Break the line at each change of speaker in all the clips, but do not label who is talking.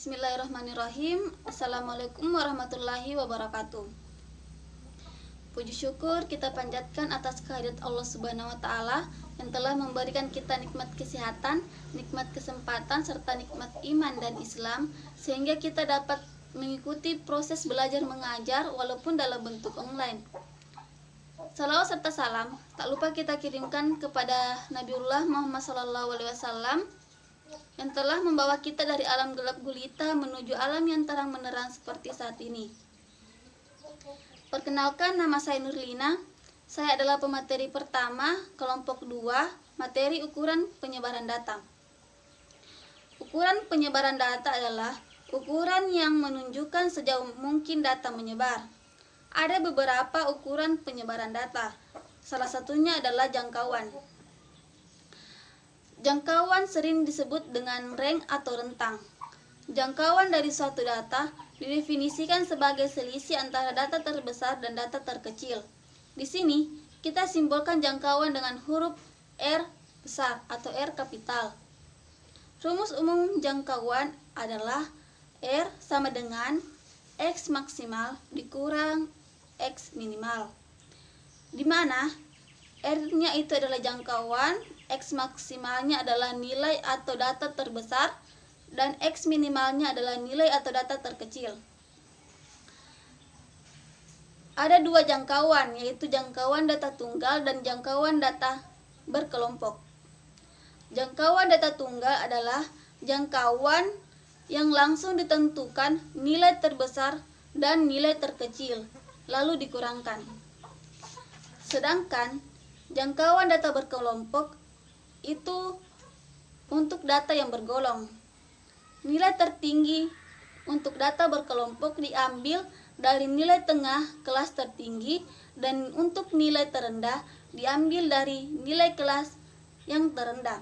Bismillahirrahmanirrahim. Assalamualaikum warahmatullahi wabarakatuh. Puji syukur kita panjatkan atas kehadirat Allah Subhanahu wa Ta'ala yang telah memberikan kita nikmat kesehatan, nikmat kesempatan, serta nikmat iman dan Islam, sehingga kita dapat mengikuti proses belajar mengajar walaupun dalam bentuk online. Salawat serta salam tak lupa kita kirimkan kepada Nabiullah Muhammad SAW yang telah membawa kita dari alam gelap gulita menuju alam yang terang menerang seperti saat ini. Perkenalkan, nama saya Nurlina. Saya adalah pemateri pertama kelompok 2, materi ukuran penyebaran data. Ukuran penyebaran data adalah ukuran yang menunjukkan sejauh mungkin data menyebar. Ada beberapa ukuran penyebaran data. Salah satunya adalah jangkauan. Jangkauan sering disebut dengan range atau rentang. Jangkauan dari suatu data didefinisikan sebagai selisih antara data terbesar dan data terkecil. Di sini, kita simbolkan jangkauan dengan huruf R besar atau R kapital. Rumus umum jangkauan adalah R sama dengan X maksimal dikurang X minimal, di mana R-nya itu adalah jangkauan, X maksimalnya adalah nilai atau data terbesar, dan X minimalnya adalah nilai atau data terkecil. Ada dua jangkauan, yaitu jangkauan data tunggal dan jangkauan data berkelompok. Jangkauan data tunggal adalah jangkauan yang langsung ditentukan nilai terbesar dan nilai terkecil, lalu dikurangkan. Sedangkan jangkauan data berkelompok itu untuk data yang bergolong. Nilai tertinggi untuk data berkelompok diambil dari nilai tengah kelas tertinggi, dan untuk nilai terendah diambil dari nilai kelas yang terendah.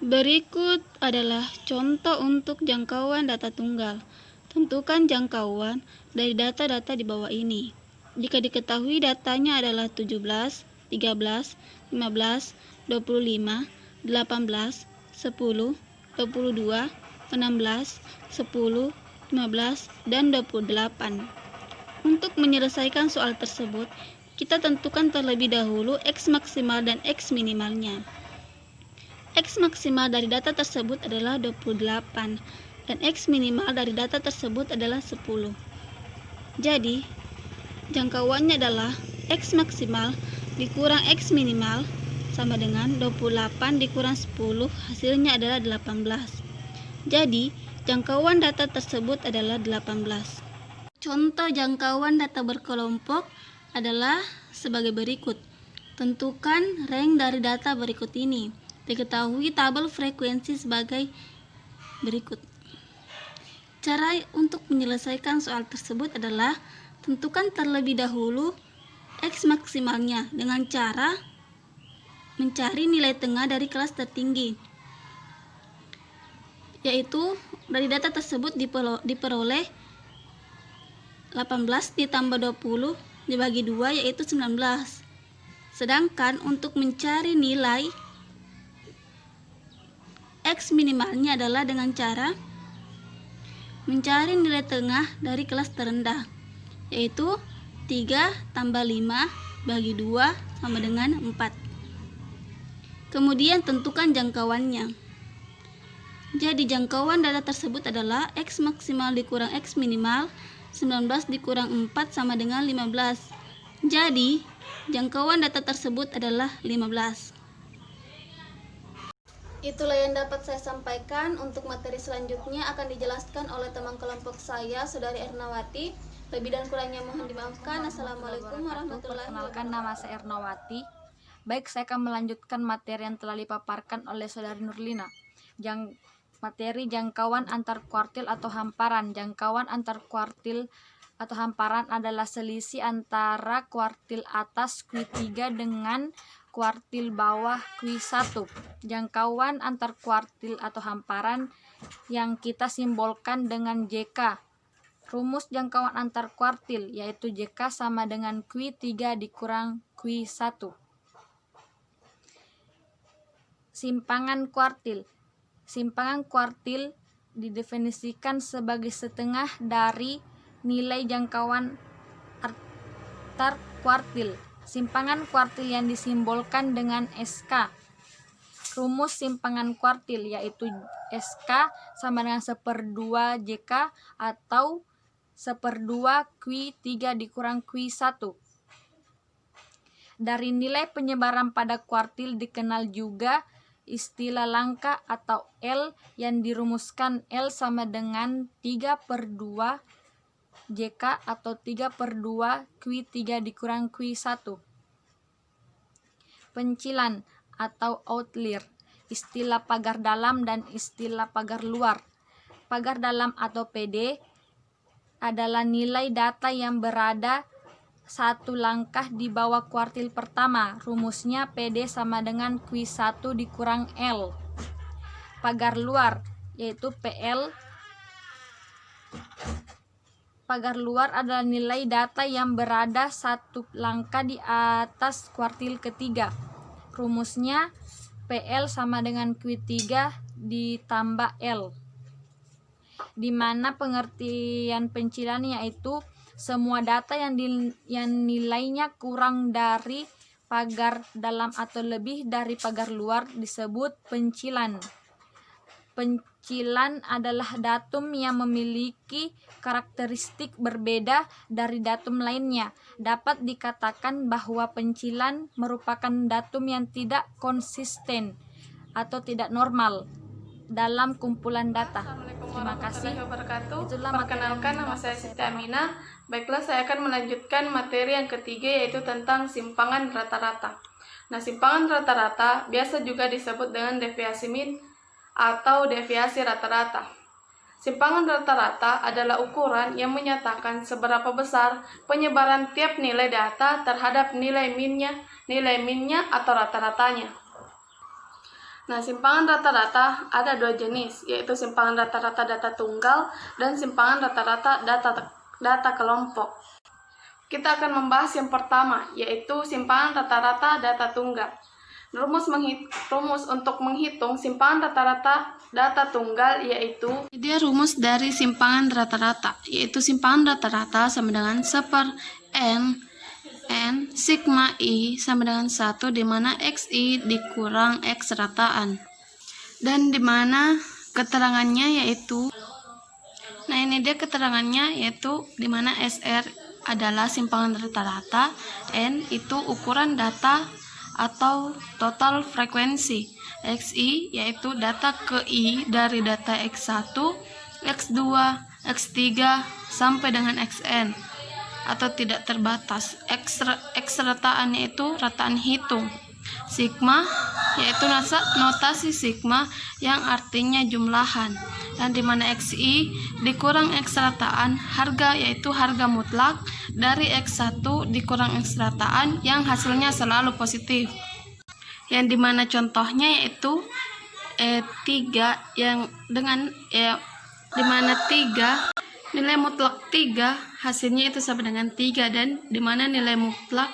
Berikut adalah contoh untuk jangkauan data tunggal. Tentukan jangkauan dari data-data di bawah ini. Jika diketahui datanya adalah 17, 13, 15, 25, 18, 10, 22, 16, 10, 15, dan 28. Untuk menyelesaikan soal tersebut, kita tentukan terlebih dahulu X maksimal dan X minimalnya. X maksimal dari data tersebut adalah 28 dan X minimal dari data tersebut adalah 10. Jadi, jangkauannya adalah X maksimal dikurang X minimal sama dengan 28 dikurang 10, hasilnya adalah 18. Jadi, jangkauan data tersebut adalah 18. Contoh jangkauan data berkelompok adalah sebagai berikut. Tentukan range dari data berikut ini. Diketahui tabel frekuensi sebagai berikut. Cara untuk menyelesaikan soal tersebut adalah tentukan terlebih dahulu X maksimalnya dengan cara mencari nilai tengah dari kelas tertinggi, yaitu dari data tersebut diperoleh 18 ditambah 20 dibagi 2, yaitu 19. Sedangkan untuk mencari nilai X minimalnya adalah dengan cara mencari nilai tengah dari kelas terendah, yaitu 3 tambah 5 bagi 2 sama dengan 4. Kemudian tentukan jangkauannya. Jadi jangkauan data tersebut adalah X maksimal dikurang X minimal, 19 dikurang 4 sama dengan 15. Jadi jangkauan data tersebut adalah 15. Itulah yang dapat saya sampaikan. Untuk materi selanjutnya akan dijelaskan oleh teman kelompok saya, Saudari Ernawati. Lebih dan kurangnya mohon dimaafkan. Assalamualaikum warahmatullahi wabarakatuh.
Perkenalkan, nama saya Ernawati. Baik, saya akan melanjutkan materi yang telah dipaparkan oleh Saudari Nurlina. Materi jangkauan antar kuartil atau hamparan. Jangkauan antar kuartil atau hamparan adalah selisih antara kuartil atas Q3 dengan kuartil bawah Q1. Jangkauan antar kuartil atau hamparan yang kita simbolkan dengan JK. Rumus jangkauan antar kuartil yaitu JK sama dengan Q3 dikurang Q1. Simpangan kuartil. Simpangan kuartil didefinisikan sebagai setengah dari nilai jangkauan antar kuartil. Simpangan kuartil yang disimbolkan dengan SK. Rumus simpangan kuartil yaitu SK sama dengan 1/2 JK atau 1/2 Q3 dikurang Q1. Dari nilai penyebaran pada kuartil dikenal juga istilah langka atau L yang dirumuskan L sama dengan 3/2 JK atau 3/2 Q3 dikurang Q1. Pencilan atau outlier, istilah pagar dalam dan istilah pagar luar. Pagar dalam atau PD adalah nilai data yang berada satu langkah di bawah kuartil pertama. Rumusnya PD sama dengan Q1 dikurang L. Pagar luar yaitu PL. Pagar luar adalah nilai data yang berada satu langkah di atas kuartil ketiga. Rumusnya PL sama dengan Q3 ditambah L. Di mana pengertian pencilan yaitu semua data yang nilainya kurang dari pagar dalam atau lebih dari pagar luar disebut pencilan. Pencilan adalah datum yang memiliki karakteristik berbeda dari datum lainnya. Dapat dikatakan bahwa pencilan merupakan datum yang tidak konsisten atau tidak normal dalam kumpulan data. Terima kasih. Itulah
Perkenalkan, nama saya Siti Aminah. Baiklah, saya akan melanjutkan materi yang ketiga yaitu tentang simpangan rata-rata. Nah, simpangan rata-rata biasa juga disebut dengan deviasi mean atau deviasi rata-rata. Simpangan rata-rata adalah ukuran yang menyatakan seberapa besar penyebaran tiap nilai data terhadap nilai minnya atau rata-ratanya. Nah, simpangan rata-rata ada dua jenis, yaitu simpangan rata-rata data tunggal dan simpangan rata-rata data kelompok. Kita akan membahas yang pertama, yaitu simpangan rata-rata data tunggal. Rumus untuk menghitung simpangan rata-rata data tunggal yaitu
Dia rumus dari simpangan rata-rata, yaitu simpangan rata-rata sama dengan 1/n sigma i sama dengan 1, di mana xi dikurang x rataan. Dan di mana keterangannya yaitu, nah ini dia keterangannya yaitu di mana SR adalah simpangan rata-rata, N itu ukuran data atau total frekuensi, XI yaitu data ke I dari data X1, X2, X3 sampai dengan XN atau tidak terbatas. X rataannya itu rataan hitung. Sigma yaitu notasi sigma yang artinya jumlahan, dan dimana XI dikurang X rataan harga yaitu harga mutlak dari X1 dikurang X rataan yang hasilnya selalu positif, yang dimana contohnya yaitu 3 yang dengan dimana 3 nilai mutlak 3 hasilnya itu sama dengan 3, dan dimana nilai mutlak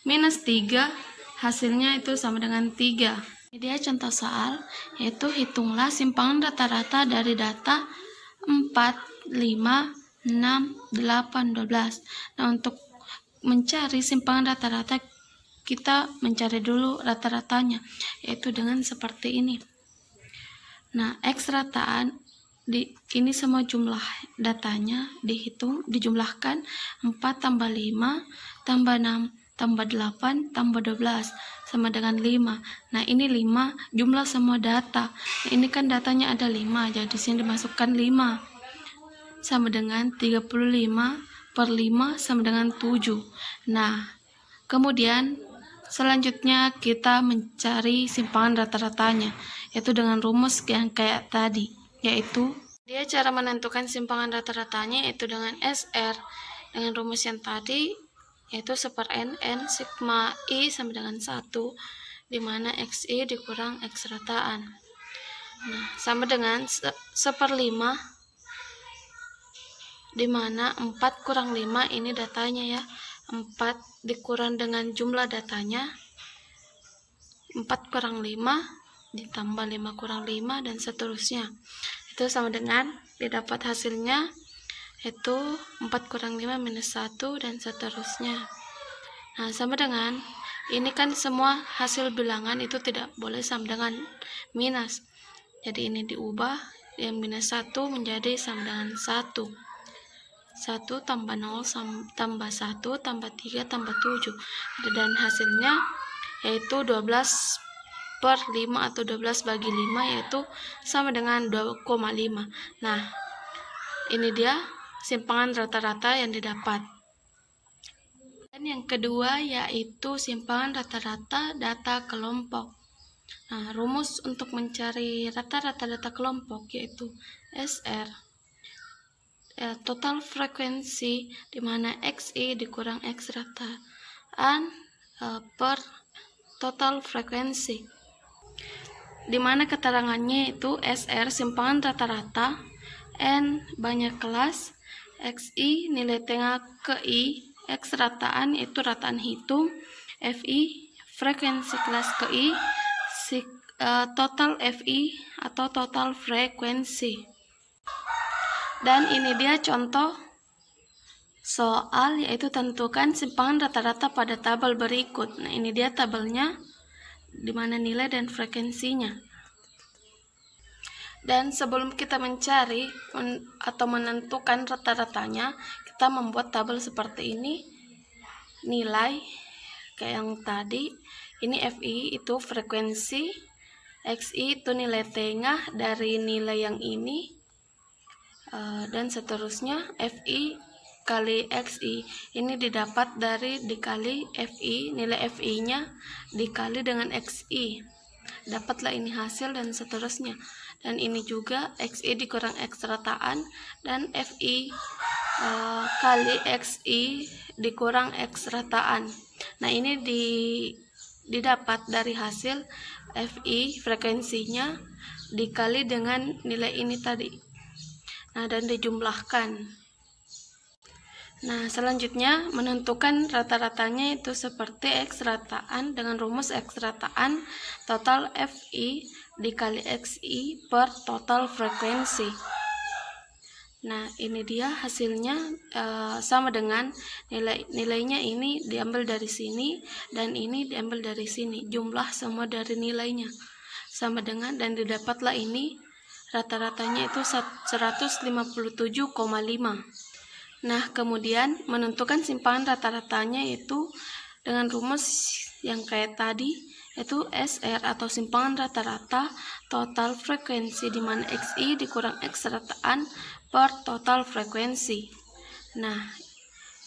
minus 3 hasilnya itu sama dengan 3. Ini dia contoh soal, yaitu hitunglah simpangan rata-rata dari data 4, 5, 6, 8, 12. Nah, untuk mencari simpangan rata-rata kita mencari dulu rata-ratanya, yaitu dengan seperti ini. Nah, X rataan ini semua jumlah datanya dihitung, dijumlahkan 4 tambah 5 tambah 6 tambah 8 tambah 12 sama dengan 5. Nah, ini 5 jumlah semua data. Nah, ini kan datanya ada 5, jadi sini dimasukkan 5 sama dengan 35/5 sama dengan 7. Nah, kemudian selanjutnya kita mencari simpangan rata-ratanya, yaitu dengan rumus yang kayak tadi, yaitu dia cara menentukan simpangan rata-ratanya yaitu dengan SR dengan rumus yang tadi, yaitu 1/n sigma i sama dengan 1, di mana xi dikurang x rataan. Nah, sama dengan 1/5, di mana 4 kurang 5 ini datanya ya. 4 dikurang dengan jumlah datanya, 4 kurang 5
ditambah 5 kurang 5 dan seterusnya. Itu sama dengan didapat hasilnya itu 4 kurang 5 minus 1 dan seterusnya. Nah, sama dengan ini kan semua hasil bilangan itu tidak boleh sama dengan minus. Jadi ini diubah, yang minus 1 menjadi sama dengan 1. 1 tambah 0 tambah 1 tambah 3 tambah 7. Dan hasilnya yaitu 12 per 5 atau 12 bagi 5 yaitu sama dengan 2,5. Nah, ini dia simpangan rata-rata yang didapat. Dan yang kedua yaitu simpangan rata-rata data kelompok. Nah, rumus untuk mencari rata-rata data kelompok yaitu SR, total frekuensi, di mana XI dikurang X rataan per total frekuensi, di mana keterangannya itu SR simpangan rata-rata, N banyak kelas, XI nilai tengah ke I, X rataan itu rataan hitung, FI frekuensi kelas ke I, total FI atau total frekuensi. Dan ini dia contoh soal, yaitu tentukan simpangan rata-rata pada tabel berikut. Nah, ini dia tabelnya di mana nilai dan frekuensinya. Dan sebelum kita mencari atau menentukan rata-ratanya, kita membuat tabel seperti ini. Nilai kayak yang tadi, ini FI itu frekuensi, XI itu nilai tengah dari nilai yang ini, dan seterusnya. FI kali XI ini didapat dari dikali FI, nilai FI-nya dikali dengan XI, dapatlah ini hasil dan seterusnya. Dan ini juga XI dikurang X rataan dan FI kali XI dikurang X rataan. Nah, ini didapat dari hasil FI frekuensinya dikali dengan nilai ini tadi. Nah, dan dijumlahkan. Nah, selanjutnya menentukan rata-ratanya itu seperti X rataan dengan rumus X rataan total FI dikali XI per total frekuensi. Nah, ini dia hasilnya, sama dengan nilainya ini diambil dari sini dan ini diambil dari sini, jumlah semua dari nilainya sama dengan, dan didapatlah ini rata-ratanya itu 157,5. Nah, kemudian menentukan simpangan rata-ratanya itu dengan rumus yang kayak tadi, yaitu SR atau simpangan rata-rata total frekuensi, di mana XI dikurang X rataan per total frekuensi. Nah,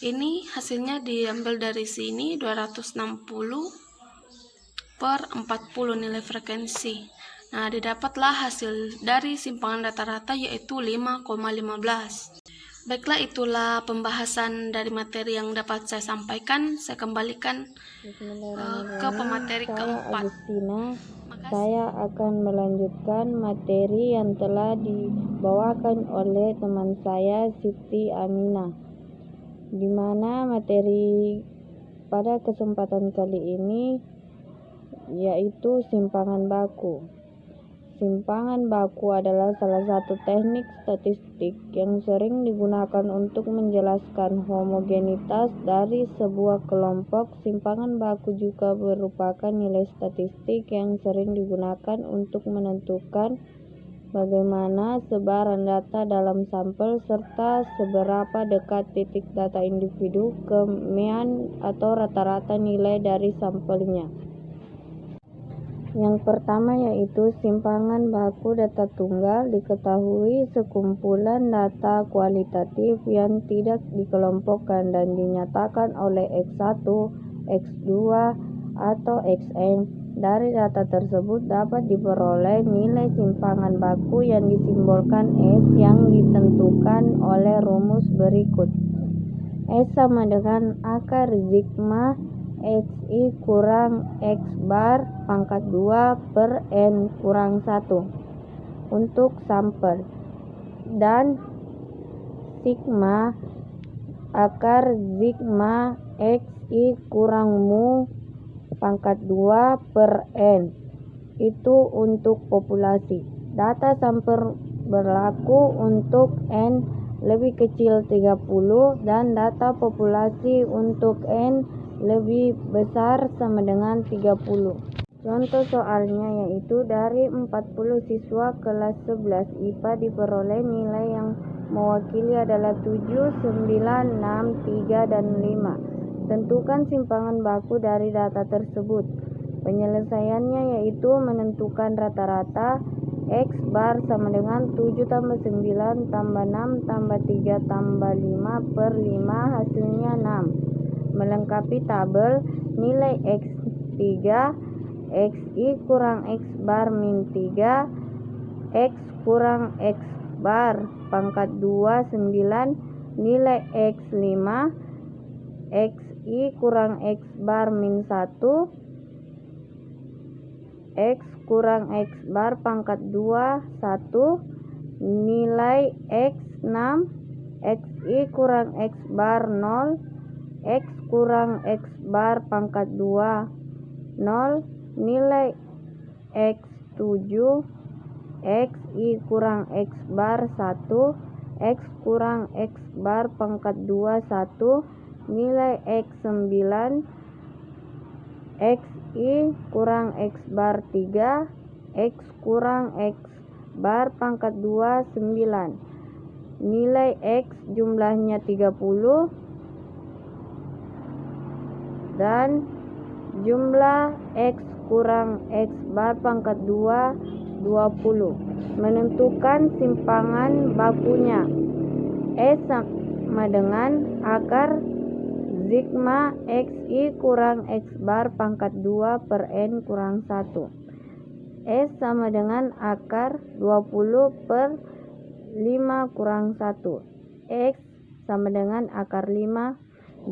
ini hasilnya diambil dari sini 260 per 40 nilai frekuensi. Nah, didapatlah hasil dari simpangan rata-rata yaitu 5,15. Baiklah, itulah pembahasan dari materi yang dapat saya sampaikan. Saya kembalikan ke pemateri keempat.
Saya akan melanjutkan materi yang telah dibawakan oleh teman saya Siti Aminah, di mana materi pada kesempatan kali ini yaitu simpangan baku. Simpangan baku adalah salah satu teknik statistik yang sering digunakan untuk menjelaskan homogenitas dari sebuah kelompok. Simpangan baku juga merupakan nilai statistik yang sering digunakan untuk menentukan bagaimana sebaran data dalam sampel serta seberapa dekat titik data individu ke mean atau rata-rata nilai dari sampelnya. Yang pertama yaitu simpangan baku data tunggal. Diketahui sekumpulan data kualitatif yang tidak dikelompokkan dan dinyatakan oleh X1, X2, atau Xn. Dari data tersebut dapat diperoleh nilai simpangan baku yang disimbolkan S yang ditentukan oleh rumus berikut. S sama dengan akar sigma XI kurang X bar pangkat 2 per N kurang 1 untuk sampel, dan sigma akar sigma XI kurang mu pangkat 2 per N itu untuk populasi. Data sampel berlaku untuk N lebih kecil 30 dan data populasi untuk N lebih besar sama dengan 30. Contoh soalnya yaitu dari 40 siswa kelas 11 IPA diperoleh nilai yang mewakili adalah 7, 9, 6, 3, dan 5. Tentukan simpangan baku dari data tersebut. Penyelesaiannya yaitu menentukan rata-rata X bar sama dengan 7 tambah 9 tambah 6 tambah 3 tambah 5 per 5 hasilnya 6. Melengkapi tabel nilai X3 XI kurang X bar min 3 X kurang X bar pangkat 2 9 nilai X5 XI kurang X bar min 1 X kurang X bar pangkat 2 1 nilai X6 XI kurang X bar 0 X kurang X bar pangkat 2 0 nilai X7 XI kurang X bar 1 X kurang X bar pangkat 2 1 nilai X9 XI kurang X bar 3 X kurang X bar pangkat 2 9 nilai X jumlahnya 30 dan jumlah X kurang X bar pangkat 2 20. Menentukan simpangan bakunya. S sama dengan akar sigma XI kurang X bar pangkat 2 per N kurang 1. S sama dengan akar 20 per 5 kurang 1. X sama dengan akar 5.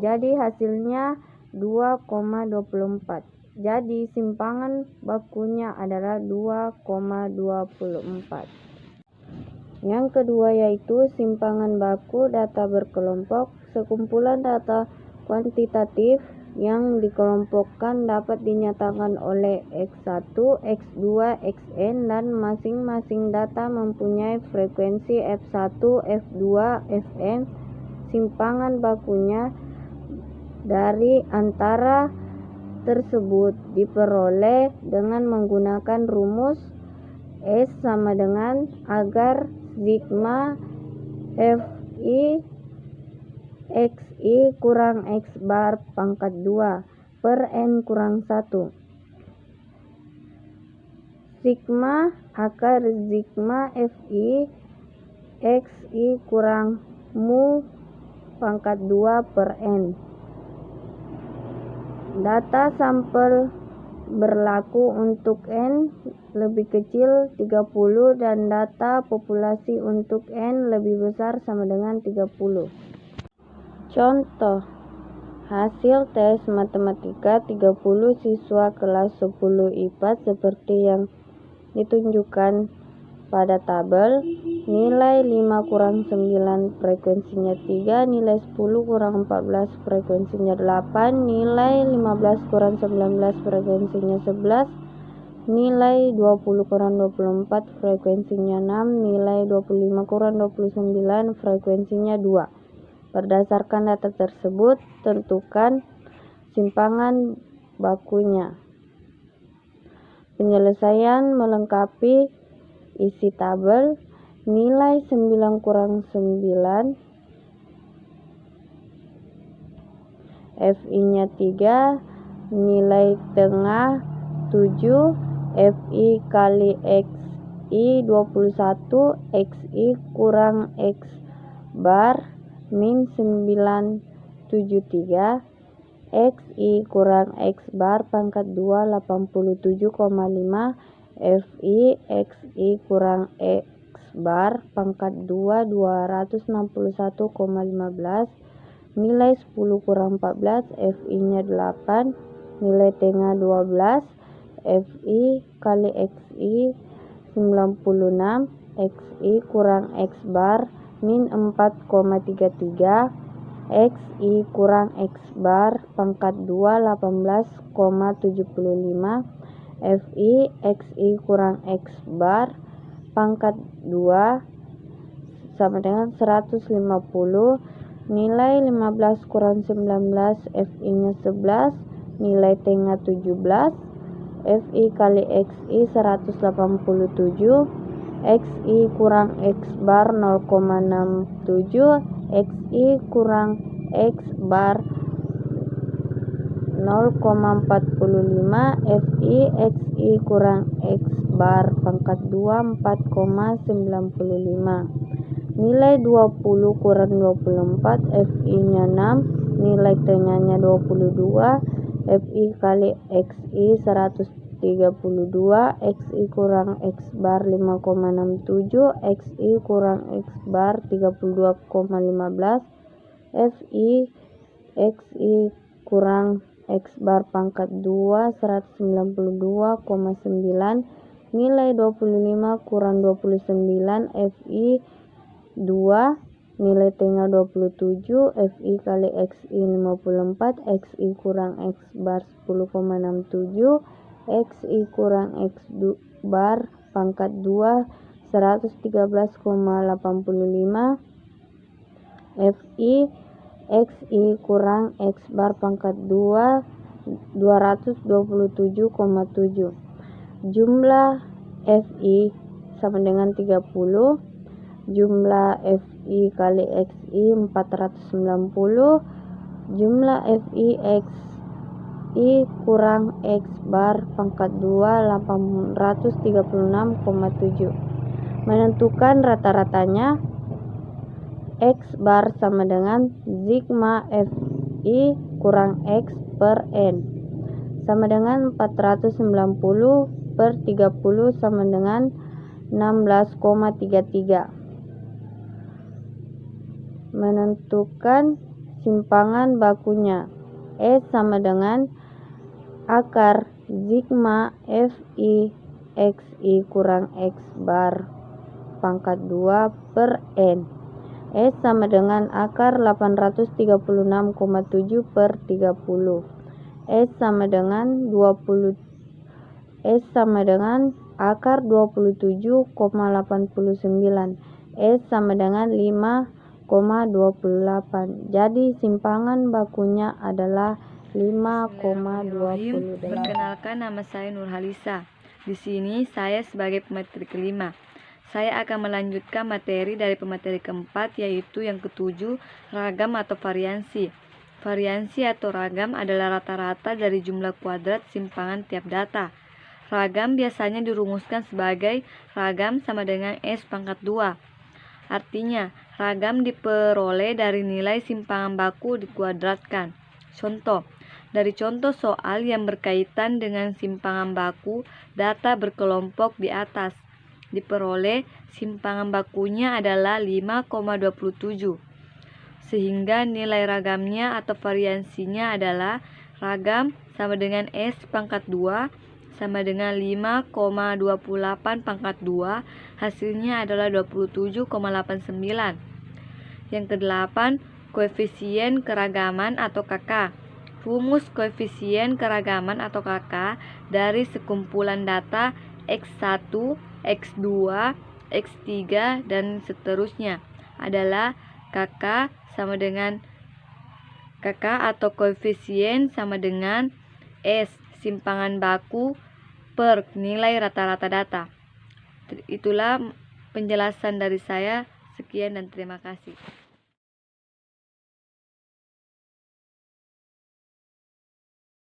Jadi hasilnya 2,24. Jadi simpangan bakunya adalah 2,24. Yang kedua yaitu simpangan baku data berkelompok. Sekumpulan data kuantitatif yang dikelompokkan dapat dinyatakan oleh X1, X2, Xn dan masing-masing data mempunyai frekuensi F1, F2, Fn. Simpangan bakunya dari antara tersebut diperoleh dengan menggunakan rumus S sama dengan agar sigma Fi Xi kurang X bar pangkat 2 per N kurang 1. Sigma akar sigma Fi Xi kurang mu pangkat 2 per N. Data sampel berlaku untuk N lebih kecil 30 dan data populasi untuk N lebih besar sama dengan 30. Contoh hasil tes matematika 30 siswa kelas 10 IPA seperti yang ditunjukkan pada tabel. Nilai 5 kurang 9 frekuensinya 3, nilai 10 kurang 14 frekuensinya 8, nilai 15 kurang 19 frekuensinya 11, nilai 20 kurang 24 frekuensinya 6, nilai 25 kurang 29 frekuensinya 2. Berdasarkan data tersebut, tentukan simpangan bakunya. Penyelesaian melengkapi isi tabel. Nilai 9 kurang 9 Fi-nya 3, nilai tengah 7, Fi kali Xi 21, Xi kurang X bar min 973, Xi kurang X bar pangkat 2 87,5, Fi Xi kurang X bar pangkat 2 261,15, nilai 10 kurang 14, Fi-nya 8, nilai tengah 12, Fi kali Xi 96, Xi kurang X bar min 4,33, Xi kurang X bar pangkat 2 18,75, Fi Xi kurang X bar pangkat 2 sama dengan 150. Nilai 15 kurang 19, Fi nya 11, nilai T nya 17. Fi kali Xi 187, Xi kurang X bar 0,67, Xi kurang X bar 0,45, Fi Xi kurang X bar pangkat 2 4,95. Nilai 20 kurang 24, Fi nya 6, nilai T nya 22, Fi kali Xi 132, Xi kurang X bar 5,67, Xi kurang X bar 32,15, Fi Xi kurang X bar pangkat 2 192,9, nilai 25 kurang 29, Fi 2, nilai T nya 27, Fi kali Xi 54, Xi kurang X bar 10,67, Xi kurang X bar pangkat 2 113,85, Fi Xi kurang X bar pangkat 2 227,7. Jumlah Fi sama dengan 30, jumlah Fi kali Xi 490, jumlah Fi Xi kurang X bar pangkat 2 836,7. Menentukan rata-ratanya. X bar sama dengan sigma Fi kurang X per N sama dengan 490 per 30 sama dengan 16,33. Menentukan simpangan bakunya. S sama dengan akar sigma Fi Xi kurang X bar pangkat 2 per N. S sama dengan akar 836,7 per 30. S sama dengan 20. S sama dengan akar 27,89. S sama dengan 5,28. Jadi simpangan bakunya adalah 5,28.
Perkenalkan, nama saya Nurhalisa. Di sini saya sebagai pemateri kelima. Saya akan melanjutkan materi dari pemateri keempat, yaitu yang ketujuh, ragam atau variansi. Variansi atau ragam adalah rata-rata dari jumlah kuadrat simpangan tiap data. Ragam biasanya dirumuskan sebagai ragam sama dengan S pangkat 2. Artinya, ragam diperoleh dari nilai simpangan baku dikuadratkan. Contoh, dari contoh soal yang berkaitan dengan simpangan baku data berkelompok di atas, diperoleh simpangan bakunya adalah 5,27. Sehingga nilai ragamnya atau variansinya adalah ragam sama dengan S pangkat 2 sama dengan 5,28 pangkat 2, hasilnya adalah 27,89. Yang kedelapan, koefisien keragaman atau KK. Rumus koefisien keragaman atau KK dari sekumpulan data X1, X2, X3, dan seterusnya adalah KK sama dengan KK atau koefisien sama dengan S simpangan baku per nilai rata-rata data. Itulah penjelasan dari saya. Sekian dan terima kasih.